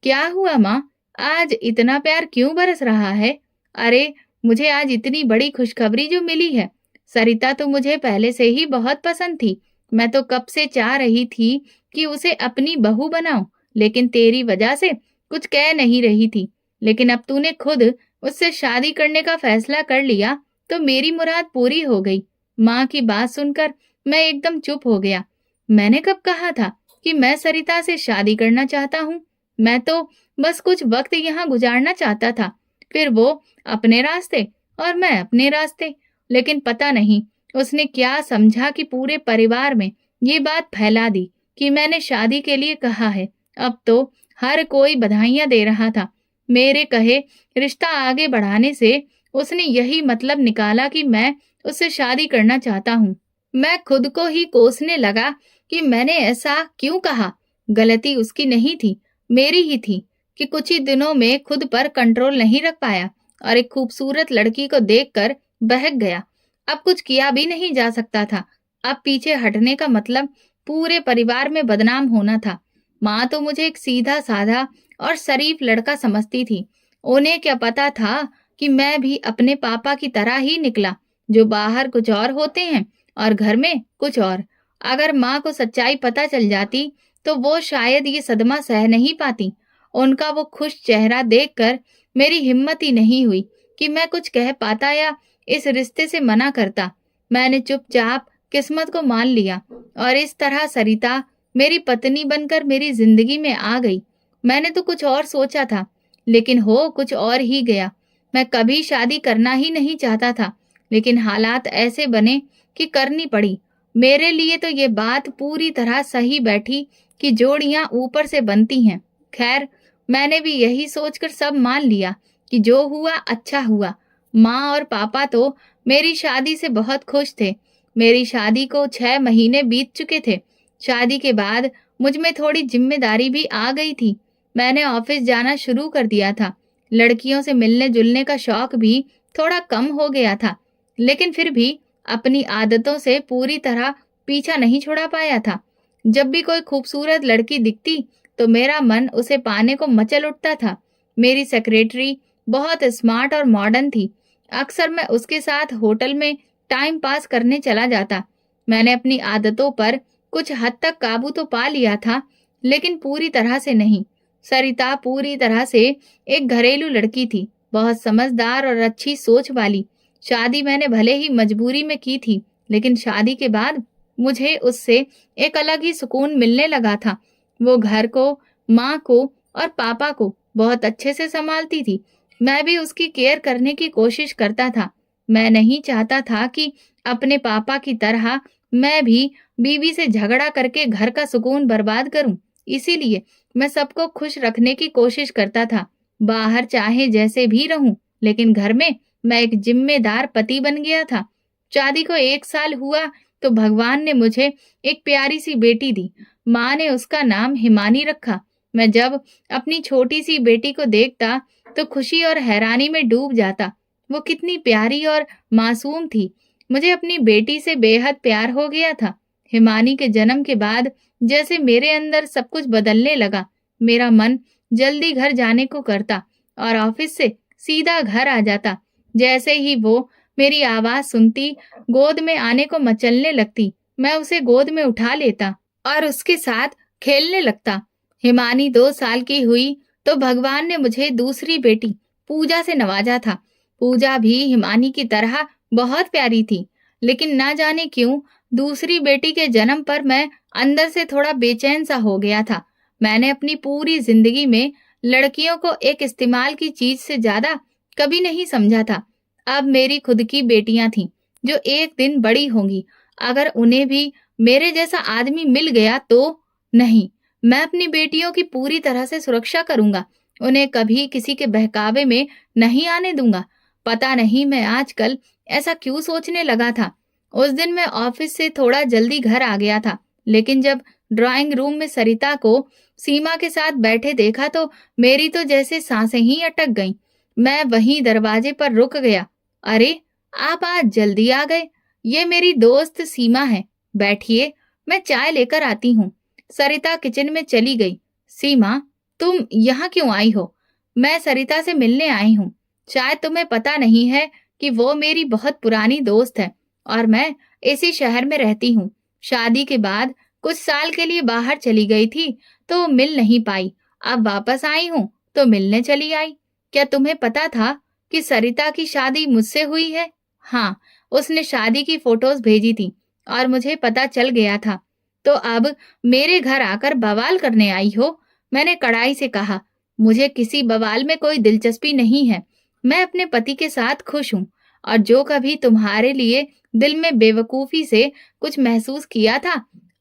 क्या हुआ माँ? आज इतना प्यार क्यों बरस रहा है? अरे, मुझे आज इतनी बड़ी खुशखबरी जो मिली है। सरिता तो मुझे पहले से ही बहुत पसंद थी। मैं तो कब से चाह रही थी कि उसे अपनी बहू बनाऊं, लेकिन तेरी वजह से कुछ कह नहीं रही थी। लेकिन अब तूने खुद उससे शादी करने का फैसला कर लिया तो मेरी मुराद पूरी हो गई। माँ की बात सुनकर मैं एकदम चुप हो गया। मैंने कब कहा था कि मैं सरिता से शादी करना चाहता हूँ? मैं तो बस कुछ वक्त यहाँ गुजारना चाहता था, फिर वो अपने रास्ते और मैं अपने रास्ते। लेकिन पता नहीं उसने क्या समझा कि पूरे परिवार में ये बात फैला दी कि मैंने शादी के लिए कहा है। अब तो हर कोई बधाइयां दे रहा था। मेरे कहे रिश्ता आगे बढ़ाने से उसने यही मतलब निकाला कि मैं उससे शादी करना चाहता हूँ। मैं खुद को ही कोसने लगा कि मैंने ऐसा क्यों कहा। गलती उसकी नहीं थी, मेरी ही थी कि कुछ ही दिनों में खुद पर कंट्रोल नहीं रख पाया और एक खूबसूरत लड़की को देखकर बहक गया। अब कुछ किया भी नहीं जा सकता था। अब पीछे हटने का मतलब पूरे परिवार में बदनाम होना था। माँ तो मुझे एक सीधा साधा और शरीफ लड़का समझती थी। उन्हें क्या पता था कि मैं भी अपने पापा की तरह ही निकला, जो बाहर कुछ और होते हैं और घर में कुछ और। अगर माँ को सच्चाई पता चल जाती तो वो शायद ये सदमा सह नहीं पाती। उनका वो खुश चेहरा देखकर मेरी हिम्मत ही नहीं हुई कि मैं कुछ कह पाता या इस रिश्ते से मना करता। मैंने चुपचाप किस्मत को मान लिया और इस तरह सरिता मेरी पत्नी बनकर मेरी जिंदगी में आ गई। मैंने तो कुछ और सोचा था, लेकिन हो कुछ और ही गया। मैं कभी शादी करना ही नहीं चाहता था, लेकिन हालात ऐसे बने कि करनी पड़ी। मेरे लिए तो ये बात पूरी तरह सही बैठी कि जोड़ियां ऊपर से बनती हैं। खैर, मैंने भी यही सोचकर सब मान लिया कि जो हुआ अच्छा हुआ। माँ और पापा तो मेरी शादी से बहुत खुश थे। मेरी शादी को 6 महीने बीत चुके थे। शादी के बाद मुझ में थोड़ी जिम्मेदारी भी आ गई थी। मैंने ऑफिस जाना शुरू कर दिया था। लड़कियों से मिलने जुलने का शौक भी थोड़ा कम हो गया था, लेकिन फिर भी अपनी आदतों से पूरी तरह पीछा नहीं छुड़ा पाया था। जब भी कोई खूबसूरत लड़की दिखती तो मेरा मन उसे पाने को मचल उठता था। मेरी सेक्रेटरी बहुत स्मार्ट और मॉडर्न थी। अक्सर मैं उसके साथ होटल में टाइम पास करने चला जाता। मैंने अपनी आदतों पर कुछ हद तक काबू तो पा लिया था, लेकिन पूरी तरह से नहीं। सरिता पूरी तरह से एक घरेलू लड़की थी, बहुत समझदार और अच्छी सोच वाली। शादी मैंने भले ही मजबूरी में की थी, लेकिन शादी के बाद मुझे उससे एक अलग ही सुकून मिलने लगा था। वो घर को, माँ को और पापा को बहुत अच्छे से संभालती थी। मैं भी उसकी केयर करने की कोशिश करता था। मैं नहीं चाहता था कि अपने पापा की तरह मैं भी बीवी से झगड़ा करके घर का सुकून बर्बाद करूं। इसीलिए मैं सबको खुश रखने की कोशिश करता था। बाहर चाहे जैसे भी रहूं, लेकिन घर में मैं एक जिम्मेदार पति बन गया था। शादी को 1 साल हुआ तो भगवान ने मुझे एक प्यारी सी बेटी दी। माँ ने उसका नाम हिमानी रखा। मैं जब अपनी छोटी सी बेटी को देखता तो खुशी और हैरानी में डूब जाता। वो कितनी प्यारी और मासूम थी। मुझे अपनी बेटी से बेहद प्यार हो गया था। हिमानी के जन्म के बाद जैसे मेरे अंदर सब कुछ बदलने लगा। मेरा मन जल्दी घर जाने को करता और ऑफिस से सीधा घर आ जाता। जैसे ही वो मेरी आवाज सुनती, गोद में आने को मचलने लगती। मैं उसे गोद में उठा लेता और उसके साथ खेलने लगता। हिमानी 2 साल की हुई तो भगवान ने मुझे दूसरी बेटी पूजा से नवाजा था। पूजा भी हिमानी की तरह बहुत प्यारी थी, लेकिन ना जाने क्यों दूसरी बेटी के जन्म पर मैं अंदर से थोड़ा बेचैन सा हो गया था। मैंने अपनी पूरी जिंदगी में लड़कियों को एक इस्तेमाल की चीज से ज्यादा कभी नहीं समझा था। अब मेरी खुद की बेटियां थीं, जो एक दिन बड़ी होंगी। अगर उन्हें भी मेरे जैसा आदमी मिल गया तो नहीं, मैं अपनी बेटियों की पूरी तरह से सुरक्षा करूंगा। उन्हें कभी किसी के बहकावे में नहीं आने दूंगा। पता नहीं मैं आजकल ऐसा क्यों सोचने लगा था। उस दिन मैं ऑफिस से थोड़ा जल्दी घर आ गया था, लेकिन जब ड्राइंग रूम में सरिता को सीमा के साथ बैठे देखा तो मेरी तो जैसे सांसें ही अटक गईं। मैं वहीं दरवाजे पर रुक गया। अरे, आप आज जल्दी आ गए। ये मेरी दोस्त सीमा है। बैठिए, मैं चाय लेकर आती हूँ। सरिता किचन में चली गई। सीमा, तुम यहाँ क्यों आई हो? मैं सरिता से मिलने आई हूँ। शायद तुम्हें पता नहीं है कि वो मेरी बहुत पुरानी दोस्त है और मैं इसी शहर में रहती हूँ। शादी के बाद कुछ साल के लिए बाहर चली गई थी तो मिल नहीं पाई। अब वापस आई हूँ तो मिलने चली आई। क्या तुम्हें पता था कि सरिता की शादी मुझसे हुई है? हाँ, उसने शादी की फोटोज भेजी थी और मुझे पता चल गया था। तो अब मेरे घर आकर बवाल करने आई हो? मैंने कड़ाई से कहा, मुझे किसी बवाल में कोई दिलचस्पी नहीं है। मैं अपने पति के साथ खुश हूँ और जो कभी तुम्हारे लिए दिल में बेवकूफी से कुछ महसूस किया था,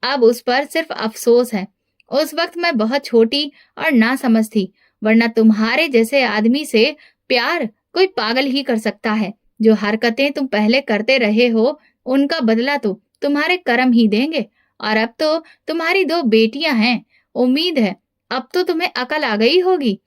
अब उस पर सिर्फ अफसोस है। उस वक्त मैं बहुत छोटी और नासमझ थी, वरना तुम्हारे जैसे आदमी से प्यार कोई पागल ही कर सकता है। जो हरकतें तुम पहले करते रहे हो, उनका बदला तो तुम्हारे कर्म ही देंगे। और अब तो तुम्हारी 2 बेटियां हैं। उम्मीद है अब तो तुम्हें अकल आ गई होगी।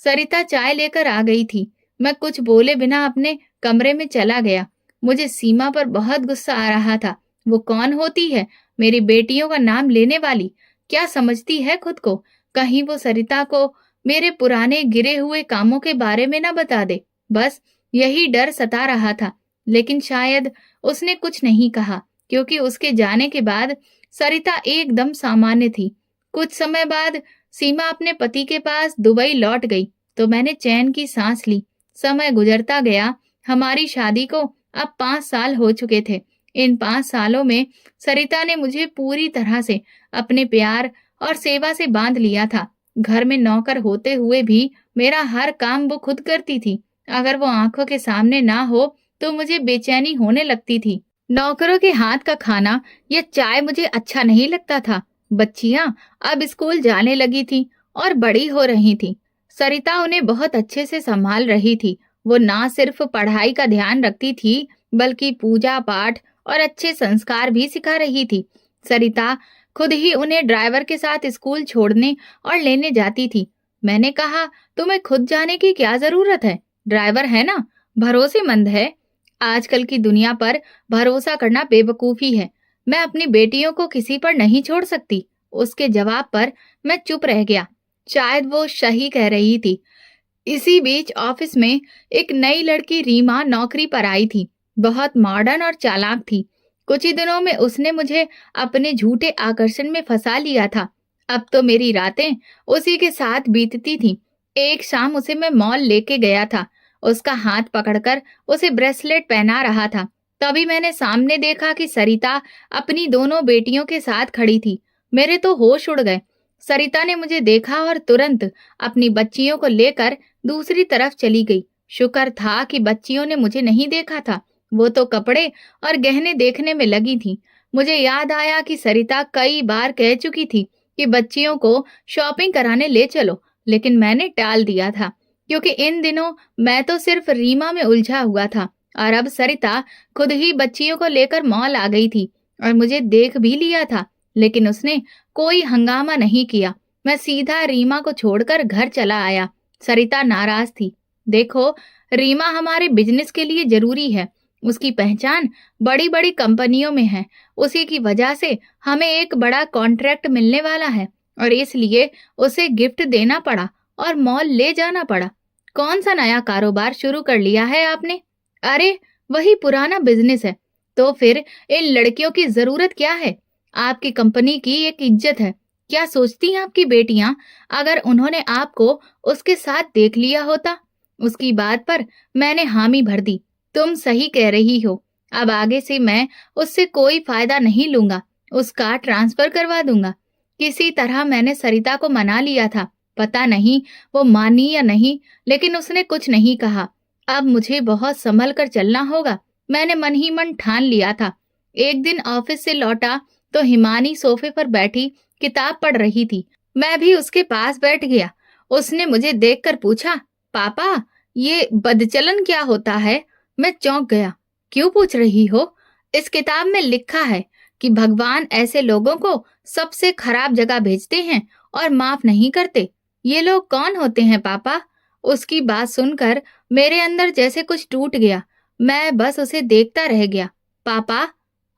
सरिता चाय लेकर आ गई थी। मैं कुछ बोले बिना अपने कमरे में चला गया। मुझे सीमा पर बहुत गुस्सा आ रहा था। वो कौन होती है, मेरी बेटियों का नाम लेने वाली? क्या समझती है खुद को? कहीं वो सरिता को मेरे पुराने गिरे हुए कामों के बारे में न बता दे। बस यही डर सता रहा था। लेकिन शायद उसने कुछ नहीं कहा, क्योंकि उसके जाने के बाद सरिता एकदम सामान्य थी। कुछ समय बाद सीमा अपने पति के पास दुबई लौट गई तो मैंने चैन की सांस ली। समय गुजरता गया। हमारी शादी को अब 5 साल हो चुके थे। इन 5 सालों में सरिता ने मुझे पूरी तरह से अपने प्यार और सेवा से बांध लिया था। घर में नौकर होते हुए भी मेरा हर काम वो खुद करती थी। अगर वो आंखों के सामने ना हो तो मुझे बेचैनी होने लगती थी। नौकरों के हाथ का खाना या चाय मुझे अच्छा नहीं लगता था। बच्चियां अब स्कूल जाने लगी थीं और बड़ी हो रही थीं। सरिता उन्हें बहुत अच्छे से संभाल रही थी। वो ना सिर्फ पढ़ाई का ध्यान रखती थी, बल्कि पूजा पाठ और अच्छे संस्कार भी सिखा रही थी। सरिता खुद ही उन्हें ड्राइवर के साथ स्कूल छोड़ने और लेने जाती थी। मैंने कहा, तुम्हें खुद जाने की क्या जरूरत है? ड्राइवर है ना, भरोसेमंद है। आजकल की दुनिया पर भरोसा करना बेवकूफी है। मैं अपनी बेटियों को किसी पर नहीं छोड़ सकती। उसके जवाब पर मैं चुप रह गया। शायद वो सही कह रही थी। इसी बीच ऑफिस में एक नई लड़की रीमा नौकरी पर आई थी। बहुत मॉडर्न और चालाक थी। कुछ ही दिनों में उसने मुझे अपने झूठे आकर्षण में फंसा लिया था। अब तो मेरी रातें उसी के साथ बीतती थीं। एक शाम उसे मैं मॉल लेके गया था। उसका हाथ पकड़कर उसे ब्रेसलेट पहना रहा था। तभी मैंने सामने देखा कि सरिता अपनी दोनों बेटियों के साथ खड़ी थी। मेरे तो होश उड़ गए। सरिता ने मुझे देखा और तुरंत अपनी बच्चियों को लेकर दूसरी तरफ चली गई। शुक्र था कि बच्चियों ने मुझे नहीं देखा था। वो तो कपड़े और गहने देखने में लगी थी। मुझे याद आया कि सरिता कई बार कह चुकी थी कि बच्चियों को शॉपिंग कराने ले चलो, लेकिन मैंने टाल दिया था क्योंकि इन दिनों मैं तो सिर्फ रीमा में उलझा हुआ था। और अब सरिता खुद ही बच्चियों को लेकर मॉल आ गई थी और मुझे देख भी लिया था, लेकिन उसने कोई हंगामा नहीं किया। मैं सीधा रीमा को छोड़कर घर चला आया। सरिता नाराज थी। देखो, रीमा हमारे बिजनेस के लिए जरूरी है। उसकी पहचान बड़ी बड़ी कंपनियों में है। उसी की वजह से हमें एक बड़ा कॉन्ट्रैक्ट मिलने वाला है और इसलिए उसे गिफ्ट देना पड़ा और मॉल ले जाना पड़ा। कौन सा नया कारोबार शुरू कर लिया है आपने? अरे, वही पुराना बिजनेस है। तो फिर इन लड़कियों की जरूरत क्या है? आपकी कंपनी की एक इज्जत है। क्या सोचती हैं आपकी बेटियां अगर उन्होंने आपको उसके साथ देख लिया होता? उसकी बात पर मैंने हामी भर दी। तुम सही कह रही हो। अब आगे से मैं उससे कोई फायदा नहीं लूंगा। उसका ट्रांसफर करवा दूंगा। किसी तरह मैंने सरिता को मना लिया था। पता नहीं वो मानी या नहीं, लेकिन उसने कुछ नहीं कहा। अब मुझे बहुत संभल कर चलना होगा। मैंने मन ही मन ठान लिया था। एक दिन ऑफिस से लौटा तो हिमानी सोफे पर बैठी किताब पढ़ रही थी। मैं भी उसके पास बैठ गया। उसने मुझे देखकर पूछा, पापा, ये बदचलन क्या होता है? मैं चौंक गया। क्यों पूछ रही हो? इस किताब में लिखा है कि भगवान ऐसे लोगों को सबसे खराब जगह भेजते हैं और माफ नहीं करते। ये लोग कौन होते हैं पापा? उसकी बात सुनकर मेरे अंदर जैसे कुछ टूट गया। मैं बस उसे देखता रह गया। पापा,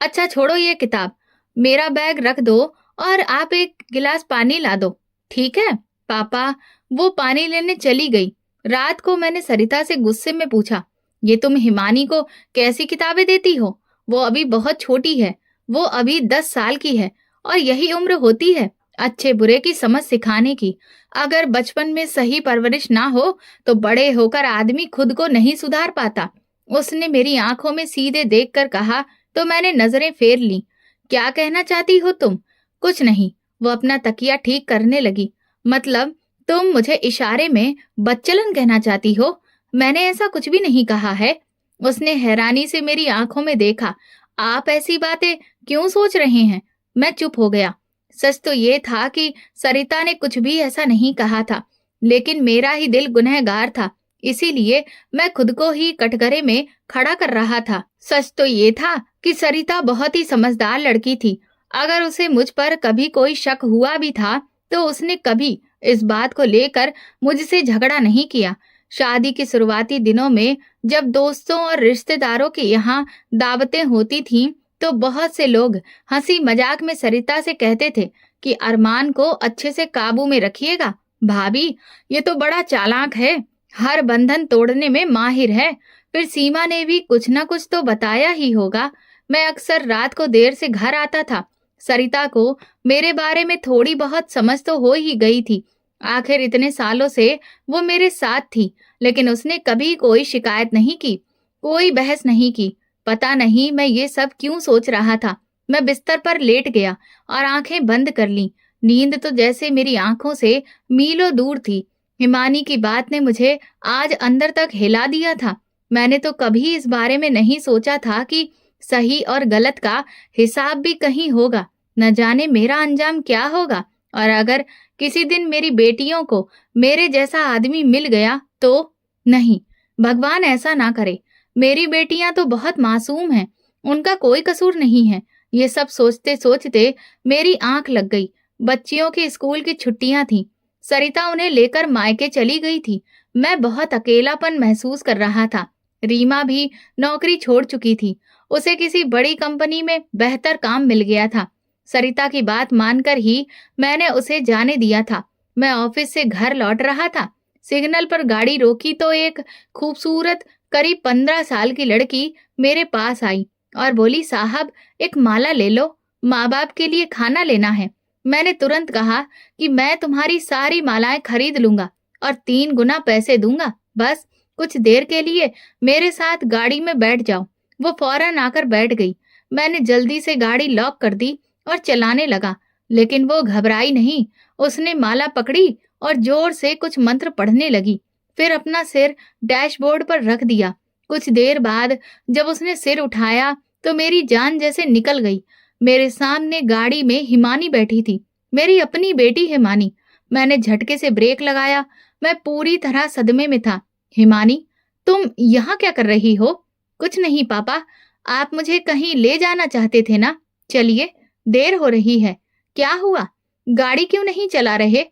अच्छा छोड़ो ये किताब, मेरा बैग रख दो और आप एक गिलास पानी ला दो। ठीक है पापा। वो पानी लेने चली गई। रात को मैंने सरिता से गुस्से में पूछा, ये तुम हिमानी को कैसी किताबें देती हो? वो अभी बहुत छोटी है। वो अभी 10 साल की है और यही उम्र होती है अच्छे बुरे की समझ सिखाने की। अगर बचपन में सही परवरिश ना हो तो बड़े होकर आदमी खुद को नहीं सुधार पाता। उसने मेरी आंखों में सीधे देखकर कहा तो मैंने नजरें फेर ली। क्या कहना चाहती हो तुम? कुछ नहीं। वो अपना तकिया ठीक करने लगी। मतलब तुम मुझे इशारे में बच्चलन कहना चाहती हो? मैंने ऐसा कुछ भी नहीं कहा है। उसने हैरानी से मेरी आंखों में देखा। आप ऐसी बातें क्यों सोच रहे हैं? मैं चुप हो गया। सच तो ये था कि सरिता ने कुछ भी ऐसा नहीं कहा था, लेकिन मेरा ही दिल गुनहगार था। इसीलिए मैं खुद को ही कटघरे में खड़ा कर रहा था। सच तो ये था कि सरिता बहुत ही समझदार लड़की थी। अगर उसे मुझ पर कभी कोई शक हुआ भी था तो उसने कभी इस बात को लेकर मुझसे झगड़ा नहीं किया। शादी के शुरुआती दिनों में जब दोस्तों और रिश्तेदारों के यहाँ दावतें होती थीं, तो बहुत से लोग हंसी मजाक में सरिता से कहते थे कि अरमान को अच्छे से काबू में रखिएगा। भाभी, ये तो बड़ा चालाक है, हर बंधन तोड़ने में माहिर है। फिर सीमा ने भी कुछ न कुछ तो बताया ही होगा। मैं अक्सर रात को देर से घर आता था। सरिता को मेरे बारे में थोड़ी बहुत समझ तो हो ही गई थी। आखिर इतने सालों से वो मेरे साथ थी, लेकिन उसने कभी कोई शिकायत नहीं की, कोई बहस नहीं की। पता नहीं मैं ये सब क्यों सोच रहा था। मैं बिस्तर पर लेट गया और आंखें बंद कर लीं। नींद तो जैसे मेरी आंखों से मीलों दूर थी। हिमानी की बात ने मुझे आज अंदर तक हिला दिया था। मैंने तो कभी इस बारे में नहीं सोचा था कि सही और गलत का हिसाब भी कहीं होगा। न जाने मेरा अंजाम क्या होगा। और अगर किसी दिन मेरी बेटियों को मेरे जैसा आदमी मिल गया तो? नहीं, भगवान ऐसा ना करे। मेरी बेटियां तो बहुत मासूम हैं, उनका कोई कसूर नहीं है। ये सब सोचते सोचते मेरी आंख लग गई। बच्चियों की स्कूल की छुट्टियां थीं। सरिता उन्हें लेकर मायके चली गई थी। मैं बहुत अकेलापन महसूस कर रहा था। रीमा भी नौकरी छोड़ चुकी थी। उसे किसी बड़ी कंपनी में बेहतर काम मिल गया था। सरिता की बात मानकर ही मैंने उसे जाने दिया था। मैं ऑफिस से घर लौट रहा था। सिग्नल पर गाड़ी रोकी तो एक खूबसूरत करीब 15 साल की लड़की मेरे पास आई और बोली, साहब एक माला ले लो, माँ बाप के लिए खाना लेना है। मैंने तुरंत कहा कि मैं तुम्हारी सारी मालाएं खरीद लूंगा और 3 गुना पैसे दूंगा। बस कुछ देर के लिए मेरे साथ गाड़ी में बैठ जाओ। वो फौरन आकर बैठ गई। मैंने जल्दी से गाड़ी लॉक कर दी और चलाने लगा, लेकिन वो घबराई नहीं। उसने माला पकड़ी और जोर से कुछ मंत्र पढ़ने लगी, फिर अपना सिर डैशबोर्ड पर रख दिया। कुछ देर बाद जब उसने सिर उठाया तो मेरी जान जैसे निकल गई। मेरे सामने गाड़ी में हिमानी बैठी थी, मेरी अपनी बेटी हिमानी। मैंने झटके से ब्रेक लगाया। मैं पूरी तरह सदमे में था। हिमानी, तुम यहाँ क्या कर रही हो? कुछ नहीं पापा, आप मुझे कहीं ले जाना चाहते थे ना? चलिए, देर हो रही है। क्या हुआ? गाड़ी क्यों नहीं चला रहे?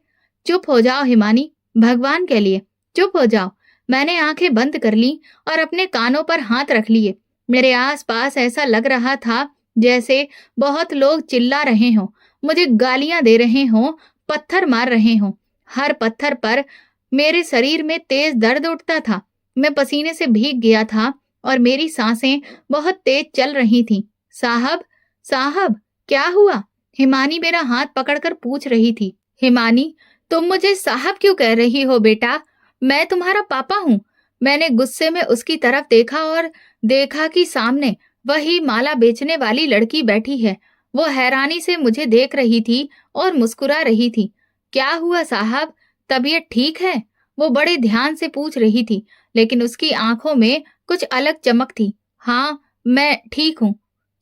चुप हो जाओ हिमानी, भगवान के लिए चुप हो जाओ। मैंने आंखें बंद कर ली और अपने कानों पर हाथ रख लिए। मेरे आसपास ऐसा लग रहा था जैसे बहुत लोग चिल्ला रहे हों, मुझे गालियां दे रहे हों, पत्थर मार रहे हों। हर पत्थर पर मेरे शरीर में तेज दर्द उठता था। मैं पसीने से भीग गया था और मेरी सांसें बहुत तेज चल रही थीं। साहब, साहब, क्या हुआ? हिमानी मेरा हाथ पकड़कर पूछ रही थी। हिमानी, तुम मुझे साहब क्यों कह रही हो बेटा? मैं तुम्हारा पापा हूँ। मैंने गुस्से में उसकी तरफ देखा और देखा कि सामने वही माला बेचने वाली लड़की बैठी है। वो हैरानी से मुझे देख रही थी और मुस्कुरा रही थी। क्या हुआ साहब, तबीयत ठीक है? वो बड़े ध्यान से पूछ रही थी, लेकिन उसकी आंखों में कुछ अलग चमक थी। हाँ, मैं ठीक हूँ।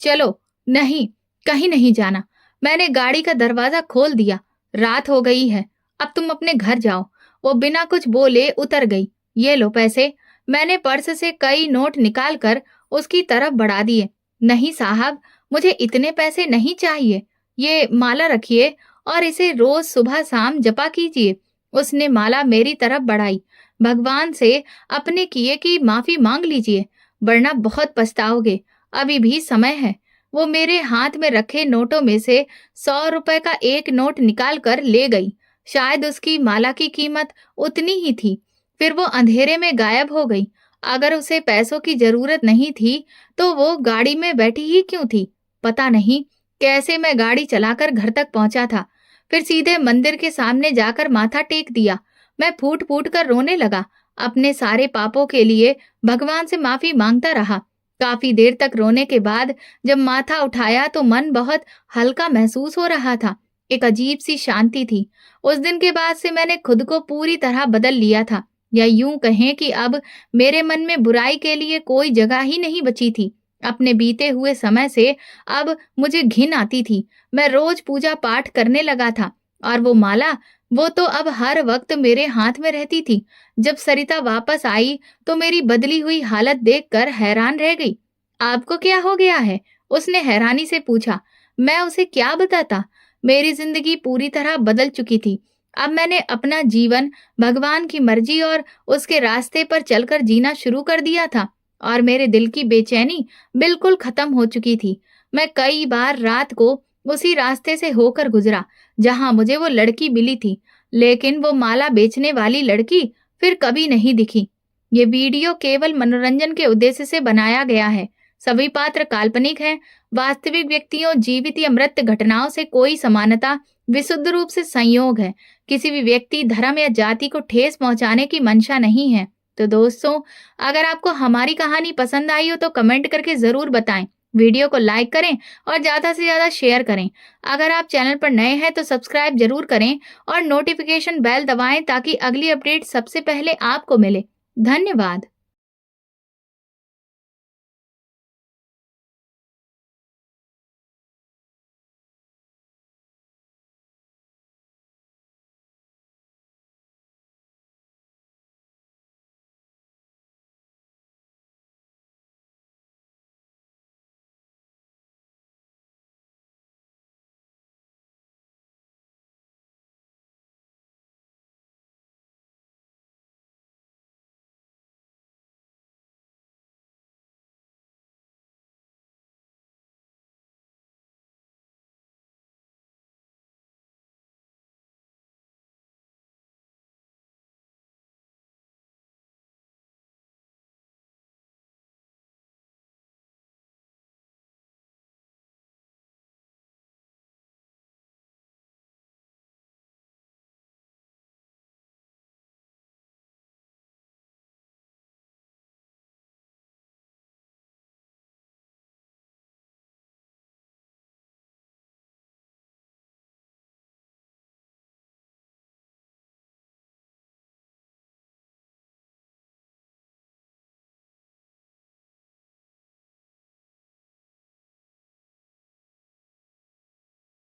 चलो, नहीं, कहीं नहीं जाना। मैंने गाड़ी का दरवाजा खोल दिया। रात हो गई है, अब तुम अपने घर जाओ। वो बिना कुछ बोले उतर गई। ये लो पैसे। मैंने पर्स से कई नोट निकालकर उसकी तरफ बढ़ा दिए। नहीं साहब, मुझे इतने पैसे नहीं चाहिए। ये माला रखिए और इसे रोज सुबह शाम जपा कीजिए। उसने माला मेरी तरफ बढ़ाई। भगवान से अपने किए की माफी मांग लीजिए, वरना बहुत पछताओगे। अभी भी समय है। वो मेरे हाथ में रखे नोटों में से 100 रुपए का एक नोट निकाल कर ले गई। शायद उसकी माला की कीमत उतनी ही थी। फिर वो अंधेरे में गायब हो गई। अगर उसे पैसों की जरूरत नहीं थी तो वो गाड़ी में बैठी ही क्यों थी? पता नहीं कैसे मैं गाड़ी चलाकर घर तक पहुंचा था। फिर सीधे मंदिर के सामने जाकर माथा टेक दिया। मैं फूट फूट कर रोने लगा। अपने सारे पापों के लिए भगवान से माफी मांगता रहा। काफी देर तक रोने के बाद जब माथा उठाया तो मन बहुत हल्का महसूस हो रहा था। एक अजीब सी शांति थी। उस दिन के बाद से मैंने खुद को पूरी तरह बदल लिया था, या यूं कहें कि अब मेरे मन में बुराई के लिए कोई जगह ही नहीं बची थी। अपने बीते हुए समय से अब मुझे घिन आती थी। मैं रोज पूजा पाठ करने लगा था और वो माला, वो तो अब हर वक्त मेरे हाथ में रहती थी। जब सरिता वापस आई तो मेरी बदली हुई हालत देखकर हैरान रह गई। आपको क्या हो गया है? उसने हैरानी से पूछा। मैं उसे क्या बताता? मेरी जिंदगी पूरी तरह बदल चुकी थी। अब मैंने अपना जीवन भगवान की मर्जी और उसके रास्ते पर चलकर जीना शुरू कर दिया था और मेरे दिल की बेचैनी बिल्कुल खत्म हो चुकी थी। मैं कई बार रात को उसी रास्ते से होकर गुजरा जहां मुझे वो लड़की मिली थी, लेकिन वो माला बेचने वाली लड़की फिर कभी नहीं दिखी। ये वीडियो केवल मनोरंजन के उद्देश्य से बनाया गया है। सभी पात्र काल्पनिक हैं। वास्तविक व्यक्तियों, जीवित या मृत घटनाओं से कोई समानता विशुद्ध रूप से संयोग है। किसी भी व्यक्ति, धर्म या जाति को ठेस पहुंचाने की मंशा नहीं है। तो दोस्तों, अगर आपको हमारी कहानी पसंद आई हो तो कमेंट करके जरूर बताएं। वीडियो को लाइक करें और ज्यादा से ज्यादा शेयर करें। अगर आप चैनल पर नए हैं तो सब्सक्राइब जरूर करें और नोटिफिकेशन बेल दबाएं ताकि अगली अपडेट सबसे पहले आपको मिले। धन्यवाद।